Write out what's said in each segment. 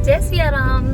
जय Siya Ram.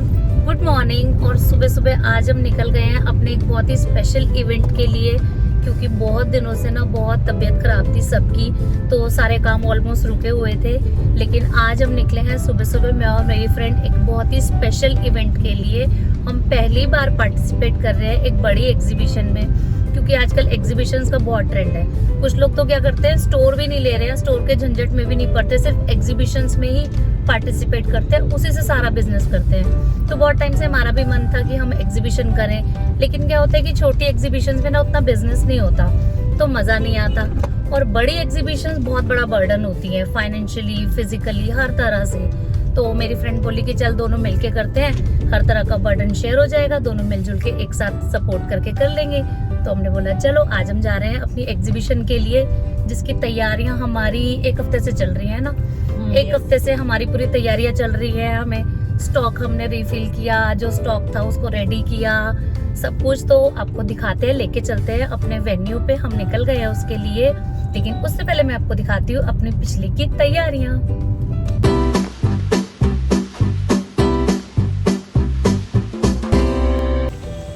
Good morning. और सुबह सुबह आज हम निकल गए हैं अपने एक बहुत ही स्पेशल इवेंट के लिए, क्योंकि बहुत दिनों से ना बहुत तबीयत खराब थी सबकी, तो सारे काम ऑलमोस्ट रुके हुए थे। लेकिन आज हम निकले हैं सुबह सुबह, मैं और मेरी फ्रेंड एक बहुत ही स्पेशल इवेंट के लिए। हम पहली बार पार्टिसिपेट कर रहे हैं एक बड़ी एग्जीबिशन में, क्योंकि आजकल एग्जीबिशंस का बहुत ट्रेंड है। कुछ लोग तो क्या करते हैं, स्टोर भी नहीं ले रहे हैं, स्टोर के झंझट में भी नहीं पड़ते, सिर्फ एग्जीबिशंस में ही पार्टिसिपेट करते हैं, उसी से सारा बिजनेस करते हैं। तो बहुत टाइम से हमारा भी मन था कि हम एग्जीबिशन करें, लेकिन क्या होता है कि छोटी एग्जीबिशंस में ना उतना बिजनेस नहीं होता, तो मज़ा नहीं आता। और बड़ी एग्जीबिशंस बहुत बड़ा बर्डन होती है, फाइनेंशियली, फिजिकली, हर तरह से। तो मेरी फ्रेंड बोली कि चल दोनों मिलके करते हैं, हर तरह का बर्डन शेयर हो जाएगा, दोनों मिलजुल के एक साथ सपोर्ट करके कर लेंगे। तो हमने बोला चलो आज हम जा रहे हैं अपनी एग्जीबिशन के लिए, जिसकी तैयारियां हमारी एक हफ्ते से चल रही है ना। एक हफ्ते से हमारी पूरी तैयारियां चल रही है। हमें स्टॉक हमने रिफिल किया, जो स्टॉक था उसको रेडी किया, सब कुछ। तो आपको दिखाते हैं, लेके चलते हैं अपने वेन्यू पे। हम निकल गए हैं उसके लिए, लेकिन उससे पहले मैं आपको दिखाती हूँ अपनी पिछली की तैयारियां।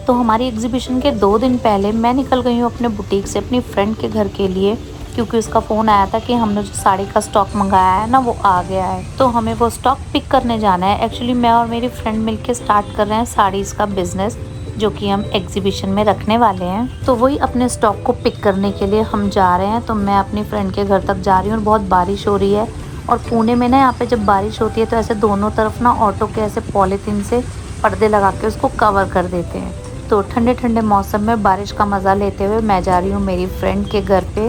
तो हमारी एग्जीबिशन के 2 दिन पहले मैं निकल गई हूँ अपने बुटीक से अपनी फ्रेंड के घर के लिए, क्योंकि उसका फ़ोन आया था कि हमने जो साड़ी का स्टॉक मंगाया है ना वो आ गया है, तो हमें वो स्टॉक पिक करने जाना है। एक्चुअली मैं और मेरी फ्रेंड मिलके स्टार्ट कर रहे हैं साड़ीज़ का बिज़नेस, जो कि हम एग्जीबिशन में रखने वाले हैं। तो वही अपने स्टॉक को पिक करने के लिए हम जा रहे हैं। तो मैं अपनी फ्रेंड के घर तक जा रही हूँ और बहुत बारिश हो रही है। और पुणे में ना यहाँ पे जब बारिश होती है तो ऐसे दोनों तरफ ना ऑटो के ऐसे पॉलीथीन से पर्दे लगा के उसको कवर कर देते हैं। तो ठंडे ठंडे मौसम में बारिश का मज़ा लेते हुए मैं जा रही हूँ मेरी फ्रेंड के घर पे।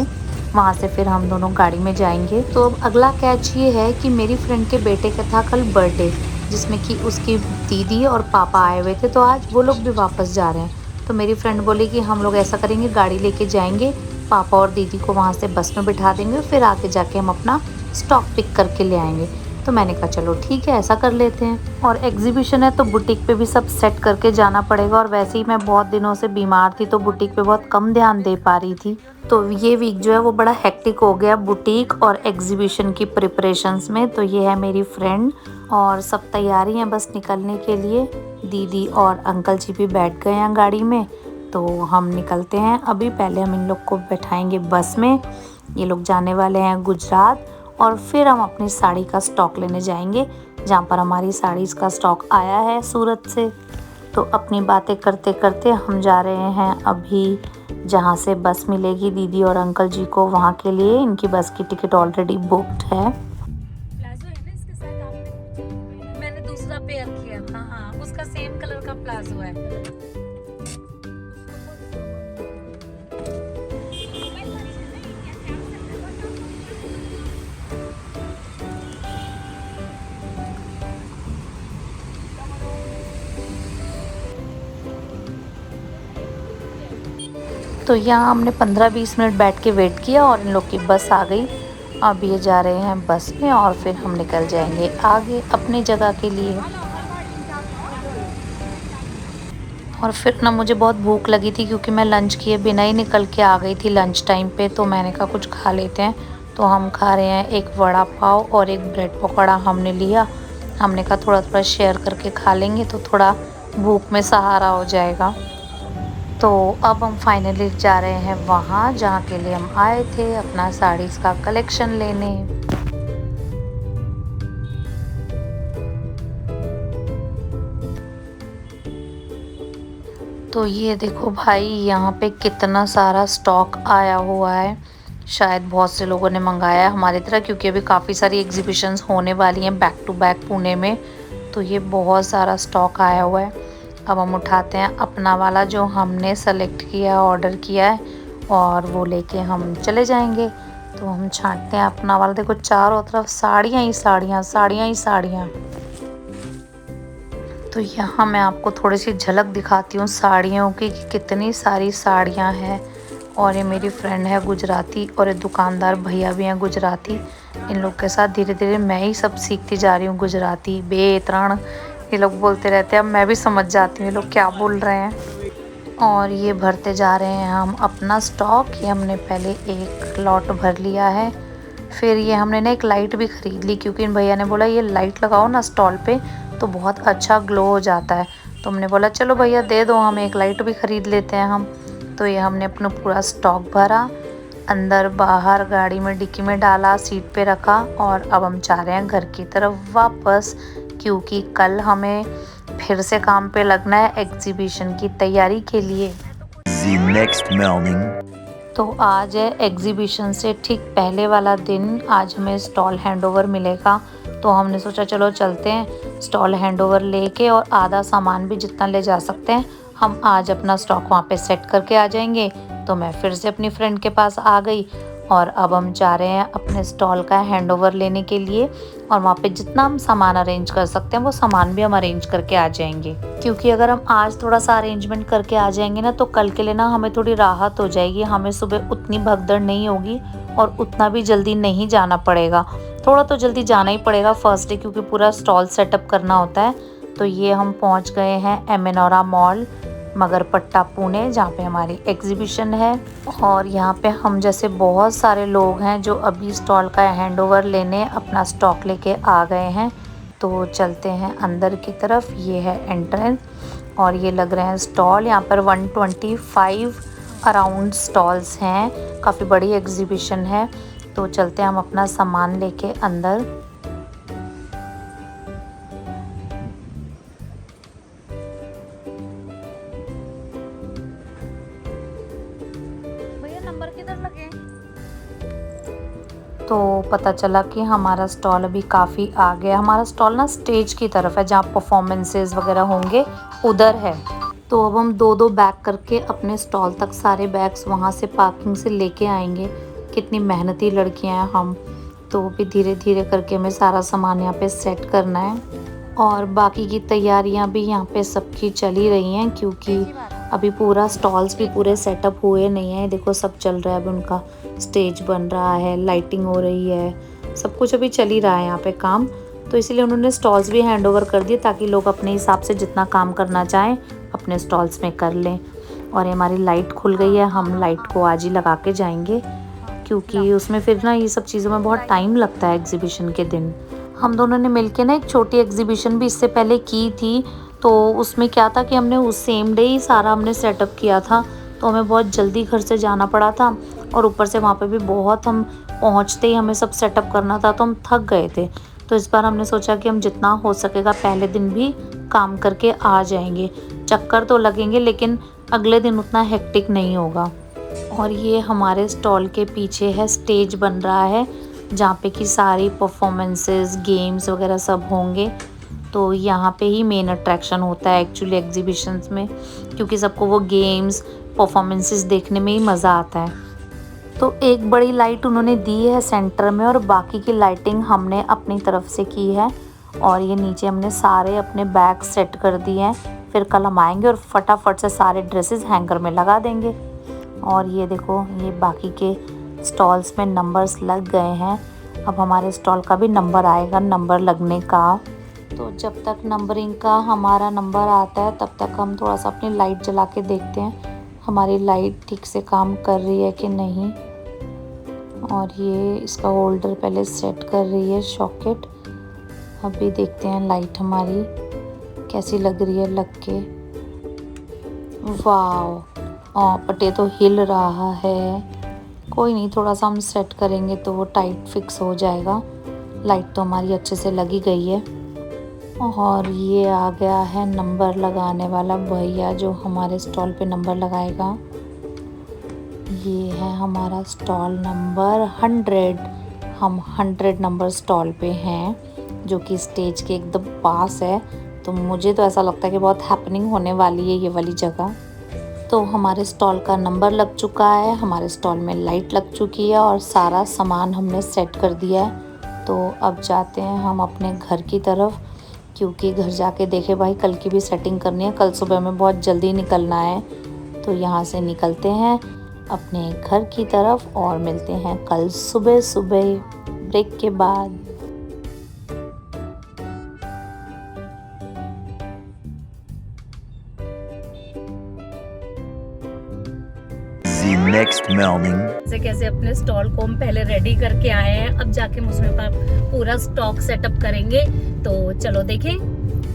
वहाँ से फिर हम दोनों गाड़ी में जाएंगे। तो अब अगला कैच ये है कि मेरी फ्रेंड के बेटे का था कल बर्थडे, जिसमें कि उसकी दीदी और पापा आए हुए थे, तो आज वो लोग भी वापस जा रहे हैं। तो मेरी फ्रेंड बोली कि हम लोग ऐसा करेंगे, गाड़ी लेके जाएंगे, पापा और दीदी को वहाँ से बस में बिठा देंगे, फिर आके जाके हम अपना स्टॉक पिक करके ले आएंगे। तो मैंने कहा चलो ठीक है, ऐसा कर लेते हैं। और एग्जीबिशन है तो बुटीक पे भी सब सेट करके जाना पड़ेगा, और वैसे ही मैं बहुत दिनों से बीमार थी तो बुटीक पे बहुत कम ध्यान दे पा रही थी। तो ये वीक जो है वो बड़ा हेक्टिक हो गया बुटीक और एग्जीबिशन की प्रिपरेशंस में। तो ये है मेरी फ्रेंड और सब तैयारी हैं बस निकलने के लिए। दीदी और अंकल जी भी बैठ गए हैं गाड़ी में, तो हम निकलते हैं अभी। पहले हम इन लोग को बैठाएंगे बस में, ये लोग जाने वाले हैं गुजरात, और फिर हम अपनी साड़ी का स्टॉक लेने जाएंगे, जहाँ पर हमारी साड़ीज़ का स्टॉक आया है सूरत से। तो अपनी बातें करते करते हम जा रहे हैं अभी जहाँ से बस मिलेगी दीदी और अंकल जी को, वहाँ के लिए। इनकी बस की टिकट ऑलरेडी बुक्ड है। प्लाजो है ना इसके साथ, आपने मैंने दूसरा पेयर किया था। हाँ, उसका सेम कलर का प्लाजो है। तो यहाँ हमने 15-20 मिनट बैठ के वेट किया और इन लोग की बस आ गई। अब ये जा रहे हैं बस में और फिर हम निकल जाएंगे आगे अपनी जगह के लिए। और फिर ना मुझे बहुत भूख लगी थी, क्योंकि मैं लंच किए बिना ही निकल के आ गई थी लंच टाइम पे। तो मैंने कहा कुछ खा लेते हैं, तो हम खा रहे हैं एक वड़ा पाव और एक ब्रेड पकौड़ा हमने लिया। हमने कहा थोड़ा थोड़ा शेयर करके खा लेंगे तो थोड़ा भूख में सहारा हो जाएगा। तो अब हम फाइनली जा रहे हैं वहाँ जहाँ के लिए हम आए थे, अपना साड़ीज़ का कलेक्शन लेने। तो ये देखो भाई, यहाँ पे कितना सारा स्टॉक आया हुआ है। शायद बहुत से लोगों ने मंगाया है हमारी तरह, क्योंकि अभी काफ़ी सारी एग्जीबिशंस होने वाली हैं बैक टू बैक पुणे में। तो ये बहुत सारा स्टॉक आया हुआ है। अब हम उठाते हैं अपना वाला जो हमने सेलेक्ट किया, ऑर्डर किया है, और वो लेके हम चले जाएंगे। तो हम छांटते हैं अपना वाला। देखो चारों तरफ साड़ियाँ ही साड़ियाँ, साड़ियाँ ही साड़ियाँ। तो यहाँ मैं आपको थोड़ी सी झलक दिखाती हूँ साड़ियों की, कि कितनी सारी साड़ियाँ हैं। और ये मेरी फ्रेंड है गुजराती, और ये दुकानदार भैया भी हैं गुजराती। इन लोग के साथ धीरे धीरे मैं ही सब सीखती जा रही हूँ गुजराती। बेतरण ये लोग बोलते रहते हैं, अब मैं भी समझ जाती हूँ ये लोग क्या बोल रहे हैं। और ये भरते जा रहे हैं हम अपना स्टॉक। ये हमने पहले एक लॉट भर लिया है, फिर ये हमने ना एक लाइट भी ख़रीद ली, क्योंकि इन भैया ने बोला ये लाइट लगाओ ना स्टॉल पे, तो बहुत अच्छा ग्लो हो जाता है। तो हमने बोला चलो भैया दे दो, हम एक लाइट भी ख़रीद लेते हैं हम। तो ये हमने अपना पूरा स्टॉक भरा, अंदर बाहर गाड़ी में डिक्की में डाला, सीट पे रखा और अब हम जा रहे हैं घर की तरफ वापस, क्योंकि कल हमें फिर से काम पे लगना है एग्जीबिशन की तैयारी के लिए। The next morning. तो आज है एग्जीबिशन से ठीक पहले वाला दिन। आज हमें स्टॉल हैंडओवर मिलेगा, तो हमने सोचा चलो चलते हैं स्टॉल हैंडओवर लेके, और आधा सामान भी जितना ले जा सकते हैं हम आज अपना स्टॉक वहाँ पे सेट करके आ जाएंगे। तो मैं फिर से अपनी फ्रेंड के पास आ गई और अब हम जा रहे हैं अपने स्टॉल का हैंडओवर लेने के लिए, और वहाँ पे जितना हम सामान अरेंज कर सकते हैं वो सामान भी हम अरेंज करके आ जाएंगे। क्योंकि अगर हम आज थोड़ा सा अरेंजमेंट करके आ जाएंगे ना, तो कल के लिए ना हमें थोड़ी राहत हो जाएगी, हमें सुबह उतनी भगदड़ नहीं होगी और उतना भी जल्दी नहीं जाना पड़ेगा। थोड़ा तो जल्दी जाना ही पड़ेगा फर्स्ट डे, क्योंकि पूरा स्टॉल सेटअप करना होता है। तो ये हम पहुँच गए हैं एमेनोरा मॉल, मगरपट्टा पुणे, जहाँ पे हमारी एग्जीबिशन है। और यहाँ पे हम जैसे बहुत सारे लोग हैं जो अभी स्टॉल का हैंडओवर लेने अपना स्टॉक लेके आ गए हैं। तो चलते हैं अंदर की तरफ। ये है एंट्रेंस और ये लग रहे हैं स्टॉल। यहाँ पर 125 अराउंड स्टॉल्स हैं, काफ़ी बड़ी एग्जीबिशन है। तो चलते हैं हम अपना सामान लेके अंदर। नंबर किधर लगे? तो पता चला कि हमारा स्टॉल अभी काफ़ी आ गया। हमारा स्टॉल ना स्टेज की तरफ है, जहाँ परफॉर्मेंसेस वगैरह होंगे उधर है। तो अब हम दो दो बैग करके अपने स्टॉल तक सारे बैग्स वहाँ से पार्किंग से लेके आएंगे। कितनी मेहनती लड़कियाँ हैं हम। तो भी धीरे धीरे करके हमें सारा सामान यहाँ पे सेट करना है, और बाकी की तैयारियाँ भी यहाँ पे सबकी चली रही हैं, क्योंकि अभी पूरा स्टॉल्स भी पूरे सेटअप हुए नहीं हैं। देखो सब चल रहा है, अभी उनका स्टेज बन रहा है, लाइटिंग हो रही है, सब कुछ अभी चल ही रहा है यहाँ पे काम। तो इसीलिए उन्होंने स्टॉल्स भी हैंड ओवर कर दिए, ताकि लोग अपने हिसाब से जितना काम करना चाहें अपने स्टॉल्स में कर लें। और हमारी लाइट खुल गई है, हम लाइट को आज ही लगा के जाएंगे, क्योंकि उसमें फिर ना ये सब चीज़ों में बहुत टाइम लगता है एग्जीबिशन के दिन। हम दोनों ने मिलके ना एक छोटी एग्जीबिशन भी इससे पहले की थी। तो उसमें क्या था कि हमने उस सेम डे ही सारा हमने सेटअप किया था, तो हमें बहुत जल्दी घर से जाना पड़ा था, और ऊपर से वहाँ पे भी बहुत हम पहुँचते ही हमें सब सेटअप करना था, तो हम थक गए थे। तो इस बार हमने सोचा कि हम जितना हो सकेगा पहले दिन भी काम करके आ जाएंगे। चक्कर तो लगेंगे लेकिन अगले दिन उतना हेक्टिक नहीं होगा। और ये हमारे स्टॉल के पीछे है, स्टेज बन रहा है, जहाँ पे कि सारी परफॉर्मेंसेस, गेम्स वगैरह सब होंगे। तो यहाँ पे ही मेन अट्रैक्शन होता है एक्चुअली एग्जीबिशंस में, क्योंकि सबको वो गेम्स, परफॉर्मेंसेस देखने में ही मज़ा आता है। तो एक बड़ी लाइट उन्होंने दी है सेंटर में, और बाकी की लाइटिंग हमने अपनी तरफ से की है। और ये नीचे हमने सारे अपने बैग सेट कर दिए हैं। फिर कल हम आएंगे और फटाफट से सारे ड्रेसेस हैंगर में लगा देंगे। और ये देखो, ये बाकी के स्टॉल्स में नंबर्स लग गए हैं। अब हमारे स्टॉल का भी नंबर आएगा, नंबर लगने का। तो जब तक नंबरिंग का हमारा नंबर आता है, तब तक हम थोड़ा सा अपनी लाइट जला के देखते हैं हमारी लाइट ठीक से काम कर रही है कि नहीं। और ये इसका होल्डर पहले सेट कर रही है, सॉकेट। अभी देखते हैं लाइट हमारी कैसी लग रही है लग के। वाह, पोटैटो हिल रहा है। कोई नहीं, थोड़ा सा हम सेट करेंगे तो वो टाइट फिक्स हो जाएगा। लाइट तो हमारी अच्छे से लगी गई है। और ये आ गया है नंबर लगाने वाला भैया, जो हमारे स्टॉल पे नंबर लगाएगा। ये है हमारा स्टॉल नंबर 100। हम 100 नंबर स्टॉल पे हैं, जो कि स्टेज के एकदम पास है। तो मुझे तो ऐसा लगता है कि बहुत हैपनिंग होने वाली है ये वाली जगह। तो हमारे स्टॉल का नंबर लग चुका है, हमारे स्टॉल में लाइट लग चुकी है, और सारा सामान हमने सेट कर दिया है। तो अब जाते हैं हम अपने घर की तरफ, क्योंकि घर जाके देखे भाई कल की भी सेटिंग करनी है, कल सुबह में बहुत जल्दी निकलना है। तो यहाँ से निकलते हैं अपने घर की तरफ और मिलते हैं कल सुबह सुबह ब्रेक के बाद। The next morning. कैसे कैसे अपने स्टॉल को हम पहले रेडी करके आए हैं, अब जाके हम उसमें पूरा स्टॉक सेटअप करेंगे। तो चलो देखें।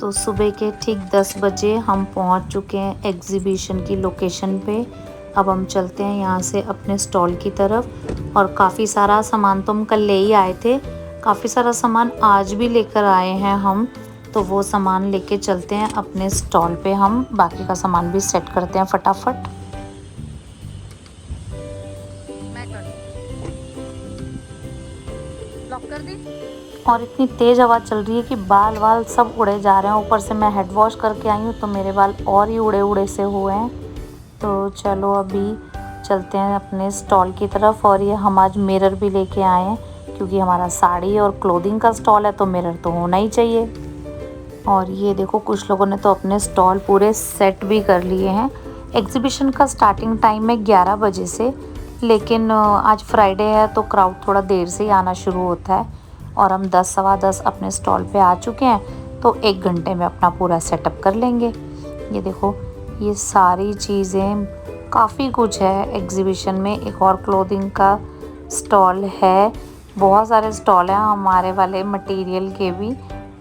तो सुबह के ठीक 10 बजे हम पहुंच चुके हैं एग्जीबिशन की लोकेशन पे। अब हम चलते हैं यहाँ से अपने स्टॉल की तरफ। और काफ़ी सारा सामान तो हम कल ले ही आए थे, काफ़ी सारा सामान आज भी लेकर आए हैं हम। तो वो सामान लेके चलते हैं अपने स्टॉल पे, हम बाकी का सामान भी सेट करते हैं फटाफट। और इतनी तेज़ हवा चल रही है कि बाल वाल सब उड़े जा रहे हैं। ऊपर से मैं हेड वॉश करके आई हूँ तो मेरे बाल और ही उड़े उड़े से हुए हैं। तो चलो अभी चलते हैं अपने स्टॉल की तरफ। और ये हम आज मिरर भी लेके आए हैं क्योंकि हमारा साड़ी और क्लोथिंग का स्टॉल है तो मिरर तो होना ही चाहिए। और ये देखो कुछ लोगों ने तो अपने स्टॉल पूरे सेट भी कर लिए हैं। एग्जीबिशन का स्टार्टिंग टाइम है 11 बजे से, लेकिन आज फ्राइडे है तो क्राउड थोड़ा देर से ही आना शुरू होता है। और हम 10 सवा 10 अपने स्टॉल पे आ चुके हैं तो 1 घंटे में अपना पूरा सेटअप कर लेंगे। ये देखो ये सारी चीज़ें, काफ़ी कुछ है एग्जीबिशन में। एक और क्लोथिंग का स्टॉल है, बहुत सारे स्टॉल हैं हमारे वाले मटेरियल के भी,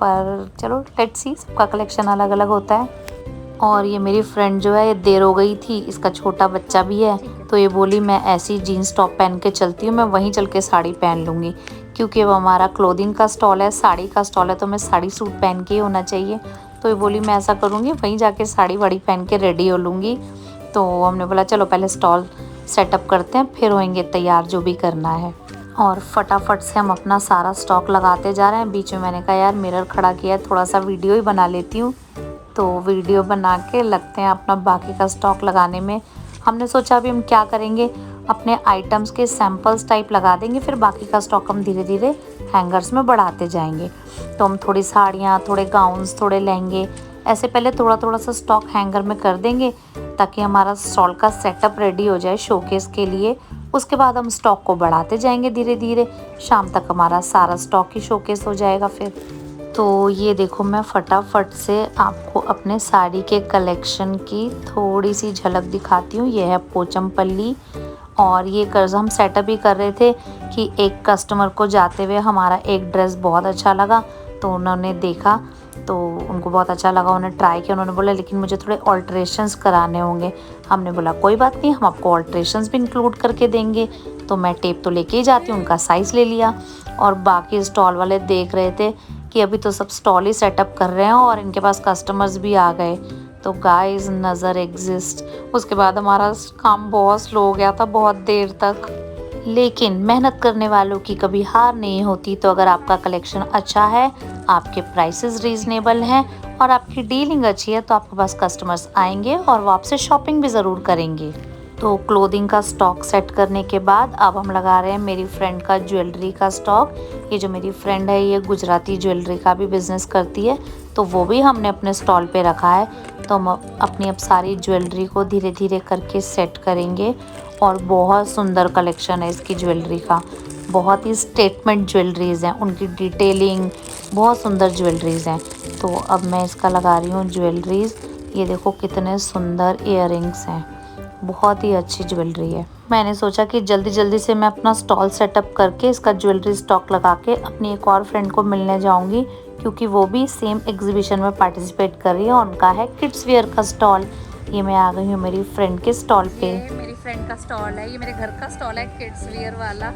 पर चलो लेट्स सी, सबका कलेक्शन अलग अलग होता है। और ये मेरी फ्रेंड जो है, ये देर हो गई थी, इसका छोटा बच्चा भी है तो ये बोली मैं ऐसी जीन्स टॉप पहन के चलती हूँ, मैं वहीं चल के साड़ी पहन लूँगी। क्योंकि वो हमारा क्लोथिंग का स्टॉल है, साड़ी का स्टॉल है, तो मैं साड़ी सूट पहन के ही होना चाहिए। तो ये बोली मैं ऐसा करूँगी, वहीं जाके साड़ी वाड़ी पहन के रेडी हो लूँगी। तो हमने बोला चलो पहले स्टॉल सेटअप करते हैं, फिर होएंगे तैयार जो भी करना है। और फटाफट से हम अपना सारा स्टॉक लगाते जा रहे हैं। बीच में मैंने कहा यार मिरर खड़ा किया है, थोड़ा सा वीडियो ही बना लेती हूँ। तो वीडियो बना के लगते हैं अपना बाकी का स्टॉक लगाने में। हमने सोचा अभी हम क्या करेंगे, अपने आइटम्स के सैम्पल्स टाइप लगा देंगे, फिर बाकी का स्टॉक हम धीरे धीरे हैंगर्स में बढ़ाते जाएंगे। तो हम थोड़ी साड़ियाँ, थोड़े गाउन्स, थोड़े लहंगे, ऐसे पहले थोड़ा थोड़ा सा स्टॉक हैंगर में कर देंगे ताकि हमारा स्टॉल का सेटअप रेडी हो जाए शोकेस के लिए। उसके बाद हम स्टॉक को बढ़ाते जाएंगे धीरे धीरे, शाम तक हमारा सारा स्टॉक ही शोकेस हो जाएगा फिर। तो ये देखो मैं फटाफट से आपको अपने साड़ी के कलेक्शन की थोड़ी सी झलक दिखाती हूँ। ये है पोचमपल्ली। और ये कर्ज हम सेटअप ही कर रहे थे कि एक कस्टमर को जाते हुए हमारा एक ड्रेस बहुत अच्छा लगा, तो उन्होंने देखा तो उनको बहुत अच्छा लगा, उन्होंने ट्राई किया, उन्होंने बोला लेकिन मुझे थोड़े ऑल्ट्रेशंस कराने होंगे। हमने बोला कोई बात नहीं, हम आपको ऑल्ट्रेशंस भी इंक्लूड करके देंगे। तो मैं टेप तो लेके ही जाती हूँ, उनका साइज़ ले लिया। और बाकी स्टॉल वाले देख रहे थे कि अभी तो सब स्टॉल ही सेटअप कर रहे हैं और इनके पास कस्टमर्स भी आ गए। तो गाइस नज़र एग्जिस्ट। उसके बाद हमारा काम बहुत स्लो हो गया था बहुत देर तक, लेकिन मेहनत करने वालों की कभी हार नहीं होती। तो अगर आपका कलेक्शन अच्छा है, आपके प्राइसेस रीजनेबल हैं और आपकी डीलिंग अच्छी है तो आपके पास कस्टमर्स आएंगे और वो आपसे शॉपिंग भी ज़रूर करेंगे। तो क्लोथिंग का स्टॉक सेट करने के बाद अब हम लगा रहे हैं मेरी फ्रेंड का ज्वेलरी का स्टॉक। ये जो मेरी फ्रेंड है ये गुजराती ज्वेलरी का भी बिज़नेस करती है, तो वो भी हमने अपने स्टॉल पे रखा है। तो हम अपनी अब सारी ज्वेलरी को धीरे धीरे करके सेट करेंगे। और बहुत सुंदर कलेक्शन है इसकी ज्वेलरी का, बहुत ही स्टेटमेंट ज्वेलरीज़ हैं, उनकी डिटेलिंग बहुत सुंदर ज्वेलरीज़ हैं। तो अब मैं इसका लगा रही हूँ ज्वेलरीज़। ये देखो कितने सुंदर इयररिंग्स हैं, बहुत ही अच्छी ज्वेलरी है। मैंने सोचा कि जल्दी जल्दी से मैं अपना स्टॉल सेटअप करके इसका ज्वेलरी स्टॉक लगा के अपनी एक और फ्रेंड को मिलने जाऊंगी, क्योंकि वो भी सेम एग्जीबिशन में पार्टिसिपेट कर रही है। उनका है किड्स वेयर का स्टॉल। ये मैं आ गई हूँ मेरी फ्रेंड के स्टॉल पे। मेरी फ्रेंड का स्टॉल है, ये मेरे घर का स्टॉल है किड्स वेयर वाला।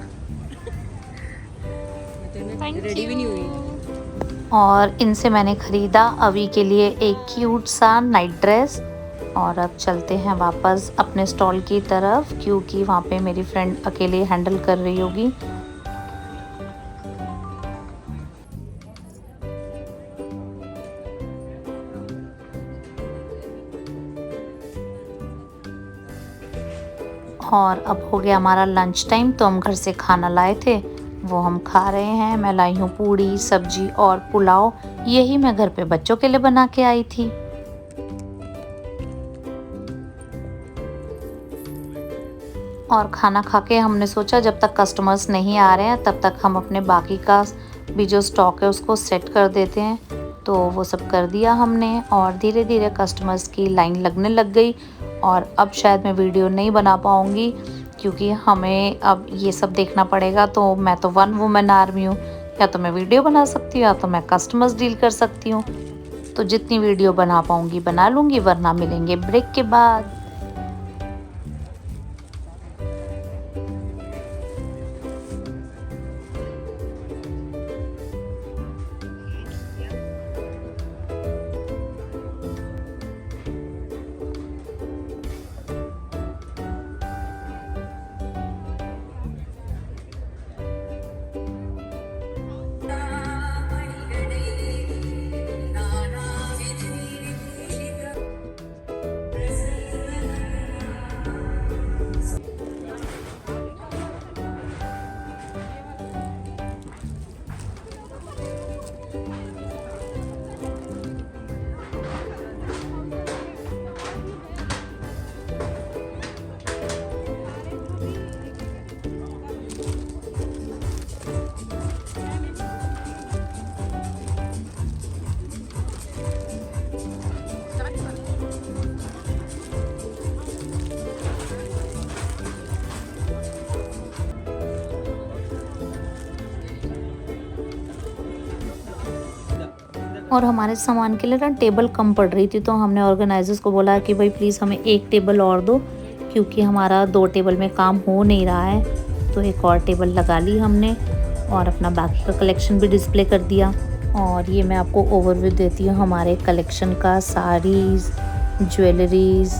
रेडी भी नहीं हुई। और इनसे मैंने ख़रीदा अभी के लिए एक क्यूट सा नाइट ड्रेस। और अब चलते हैं वापस अपने स्टॉल की तरफ, क्योंकि वहाँ पे मेरी फ्रेंड अकेले हैंडल कर रही होगी। और अब हो गया हमारा लंच टाइम, तो हम घर से खाना लाए थे वो हम खा रहे हैं। मैं लाई हूँ पूड़ी, सब्जी और पुलाव। यही मैं घर पे बच्चों के लिए बना के आई थी। और खाना खा के हमने सोचा जब तक कस्टमर्स नहीं आ रहे हैं तब तक हम अपने बाकी का भी जो स्टॉक है उसको सेट कर देते हैं। तो वो सब कर दिया हमने और धीरे धीरे कस्टमर्स की लाइन लगने लग गई। और अब शायद मैं वीडियो नहीं बना पाऊँगी क्योंकि हमें अब ये सब देखना पड़ेगा। तो मैं तो वन वुमेन आर्मी हूँ, या तो मैं वीडियो बना सकती हूँ या तो मैं कस्टमर्स डील कर सकती हूँ। तो जितनी वीडियो बना पाऊँगी बना लूँगी, वरना मिलेंगे ब्रेक के बाद। और हमारे सामान के लिए ना टेबल कम पड़ रही थी, तो हमने ऑर्गेनाइजर्स को बोला कि भाई प्लीज़ हमें एक टेबल और दो, क्योंकि हमारा 2 टेबल में काम हो नहीं रहा है। तो एक और टेबल लगा ली हमने और अपना बाकी का कलेक्शन भी डिस्प्ले कर दिया। और ये मैं आपको ओवरव्यू देती हूँ हमारे कलेक्शन का, saris, jewelleries.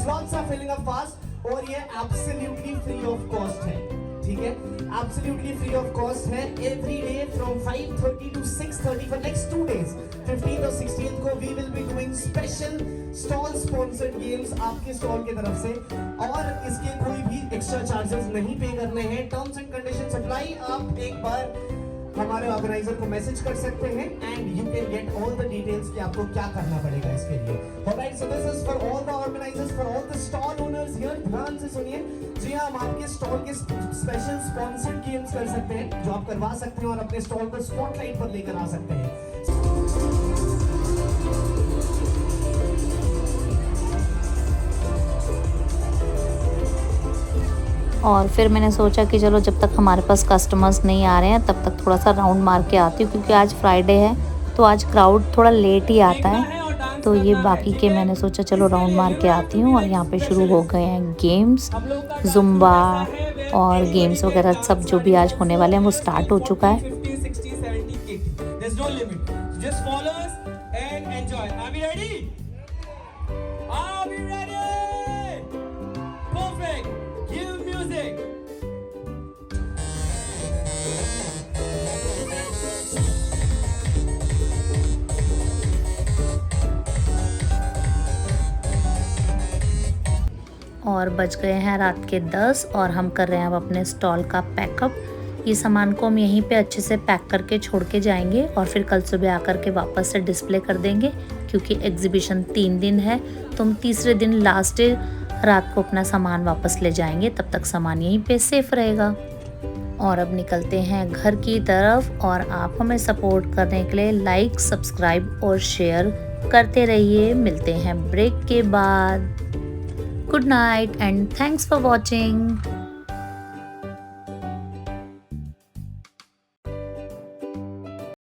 Slots are filling up fast और ये एब्सोल्युटली फ्री ऑफ कॉस्ट है, ठीक है, एब्सोल्युटली फ्री ऑफ कॉस्ट है। Every day from 5:30 to 6:30 for next 2 days, 15th और 16th को we will be doing special stall sponsored games आपके stall की तरफ से, और इसके कोई भी एक्स्ट्रा चार्जेस नहीं पे करने हैं। Terms and conditions apply. आप एक बार हमारे ऑर्गेनाइजर को मैसेज कर सकते हैं and you can get all the details कि आपको क्या करना पड़ेगा इसके लिए। Alright, so this is for all the organisers, for all the stall owners here. ध्यान से सुनिए। जी हाँ, हम आपके स्टॉल के स्पेशल स्पॉन्सर्ड गेम्स कर सकते हैं, जो आप करवा सकते हैं और अपने स्टॉल को स्पॉटलाइट पर लेकर आ सकते हैं। और फिर मैंने सोचा कि चलो जब तक हमारे पास कस्टमर्स नहीं आ रहे हैं तब तक थोड़ा सा राउंड मार के आती हूँ, क्योंकि आज फ्राइडे है तो आज क्राउड थोड़ा लेट ही आता है। तो ये बाकी के मैंने सोचा चलो राउंड मार के आती हूँ। और यहाँ पे शुरू हो गए हैं गेम्स, जुम्बा और गेम्स वगैरह सब जो भी आज होने वाले हैं वो स्टार्ट हो चुका है। और बज गए हैं रात के 10 और हम कर रहे हैं अब अपने स्टॉल का पैकअप। ये सामान को हम यहीं पे अच्छे से पैक करके छोड़ के जाएंगे और फिर कल सुबह आकर के वापस से डिस्प्ले कर देंगे, क्योंकि एग्जीबिशन 3 दिन है। तो हम तीसरे दिन लास्ट डे रात को अपना सामान वापस ले जाएंगे, तब तक सामान यहीं पे सेफ रहेगा। और अब निकलते हैं घर की तरफ। और आप हमें सपोर्ट करने के लिए लाइक, सब्सक्राइब और शेयर करते रहिए। मिलते हैं ब्रेक के बाद। Good night and thanks for watching.